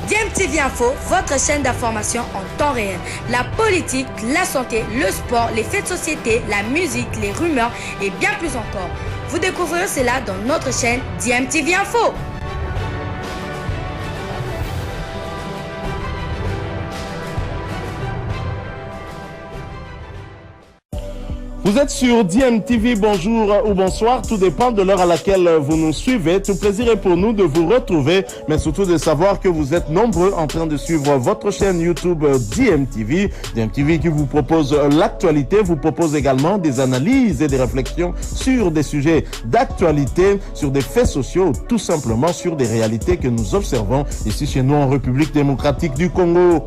DMTV Info, votre chaîne d'information en temps réel. La politique, la santé, le sport, les faits de société, la musique, les rumeurs et bien plus encore. Vous découvrirez cela dans notre chaîne DMTV Info. Vous êtes sur DMTV, bonjour ou bonsoir, tout dépend de l'heure à laquelle vous nous suivez. Tout plaisir est pour nous de vous retrouver, mais surtout de savoir que vous êtes nombreux en train de suivre votre chaîne YouTube DMTV. DMTV qui vous propose l'actualité, vous propose également des analyses et des réflexions sur des sujets d'actualité, sur des faits sociaux, tout simplement sur des réalités que nous observons ici chez nous en République démocratique du Congo.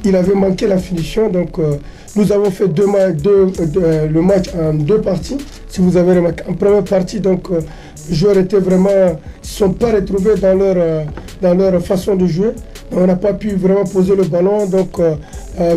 Il avait manqué la finition, donc nous avons fait le match en deux parties. Si vous avez remarqué, en première partie, donc les joueurs étaient vraiment, ils ne sont pas retrouvés dans leur façon de jouer. On n'a pas pu vraiment poser le ballon, donc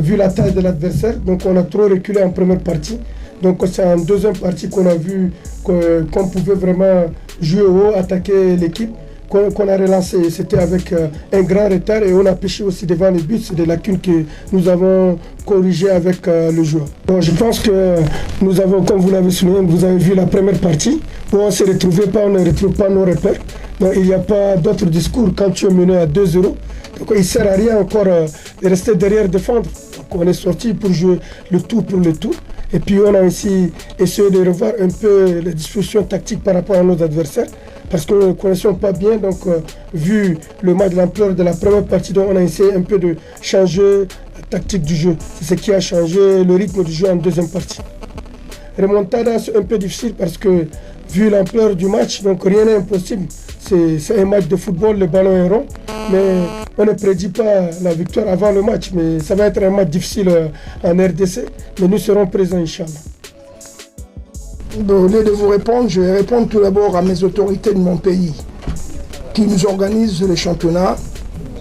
vu la taille de l'adversaire, donc on a trop reculé en première partie. Donc c'est en deuxième partie qu'on a vu qu'on pouvait vraiment jouer haut, attaquer l'équipe. Qu'on a relancé, c'était avec un grand retard et on a pêché aussi devant les buts, c'est des lacunes que nous avons corrigées avec le joueur. Bon, je pense que nous avons, comme vous l'avez souligné, vous avez vu la première partie où on ne s'est retrouvé pas, on ne retrouve pas nos repères. Donc il n'y a pas d'autre discours quand tu es mené à 2-0. Donc il ne sert à rien encore de rester derrière défendre. Donc on est sorti pour jouer le tout pour le tout. Et puis on a aussi essayé de revoir un peu les dispositions tactiques par rapport à nos adversaires. Parce que nous ne connaissions pas bien, donc vu le match de l'ampleur de la première partie, donc on a essayé un peu de changer la tactique du jeu. C'est ce qui a changé le rythme du jeu en deuxième partie. Remontada, c'est un peu difficile parce que vu l'ampleur du match, donc rien n'est impossible. C'est un match de football, le ballon est rond, mais on ne prédit pas la victoire avant le match. Mais ça va être un match difficile en RDC, mais nous serons présents, Inch'Allah. Au lieu de vous répondre, je vais répondre tout d'abord à mes autorités de mon pays qui nous organisent les championnats,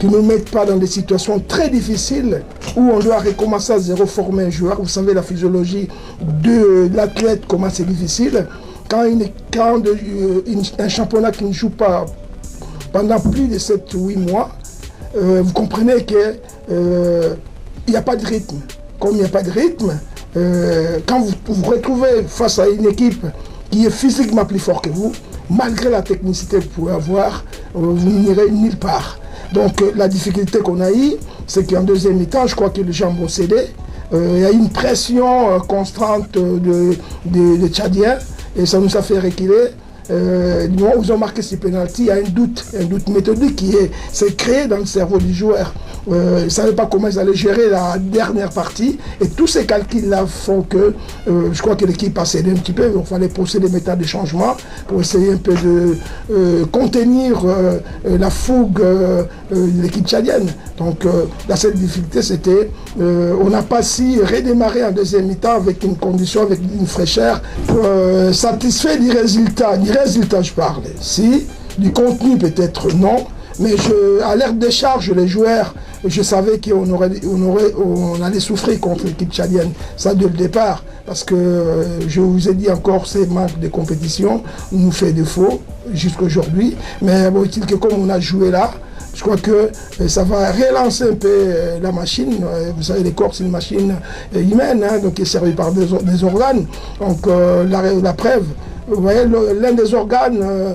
qui ne nous mettent pas dans des situations très difficiles où on doit recommencer à zéro, former un joueur. Vous savez la physiologie de l'athlète, comment c'est difficile. Quand un championnat qui ne joue pas pendant plus de 7 ou 8 mois, vous comprenez qu'il n'y a pas de rythme. Comme il n'y a pas de rythme, quand vous vous retrouvez face à une équipe qui est physiquement plus forte que vous, malgré la technicité que vous pouvez avoir, vous n'irez nulle part. Donc la difficulté qu'on a eue, c'est qu'en deuxième mi-temps, je crois que les gens vont céder. Il y a eu une pression constante des Tchadiens et ça nous a fait reculer. Du moment où ils ont marqué ces pénaltys, il y a un doute méthodique qui s'est créé dans le cerveau du joueur. Ils ne savaient pas comment ils allaient gérer la dernière partie et tous ces calculs-là font que je crois que l'équipe a cédé un petit peu. Il fallait procéder des méthodes de changement pour essayer un peu de contenir la fougue de l'équipe tchadienne. Donc la seule difficulté c'était on n'a pas si redémarré en deuxième mi-temps avec une condition, avec une fraîcheur satisfait du résultat je parle. Si, du contenu peut-être non, mais à l'air de charge, les joueurs, je savais qu'on allait souffrir contre l'équipe tchadienne, ça dès le départ, parce que je vous ai dit encore, ces manques de compétition nous fait défaut jusqu'à aujourd'hui, mais bon, il que comme on a joué là, je crois que ça va relancer un peu la machine. Vous savez, les corps, c'est une machine humaine, hein, donc qui est servie par des organes. Donc la preuve, vous voyez, l'un des organes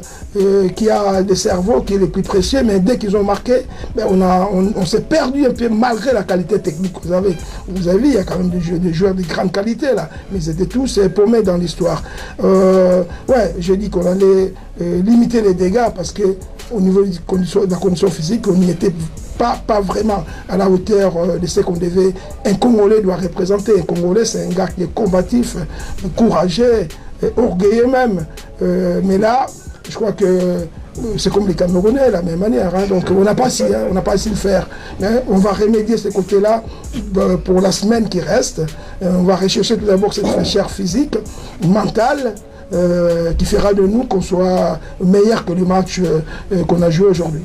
qui a des cerveaux, qui est le plus précieux, mais dès qu'ils ont marqué, ben on s'est perdu un peu malgré la qualité technique. Vous avez vu, il y a quand même des joueurs de grande qualité là, mais ils étaient tous paumés dans l'histoire. Ouais, j'ai dit qu'on allait limiter les dégâts parce que au niveau de la condition physique, on n'y était pas vraiment à la hauteur de ce qu'on devait. Un Congolais doit représenter. Un Congolais, c'est un gars qui est combatif, courageux, orgueilleux même. Mais là, je crois que c'est comme les Camerounais, de la même manière. Hein. Donc on n'a pas si le faire. Mais on va remédier ce côté-là pour la semaine qui reste. On va rechercher tout d'abord cette fraîcheur physique, mentale, qui fera de nous qu'on soit meilleur que le match qu'on a joué aujourd'hui.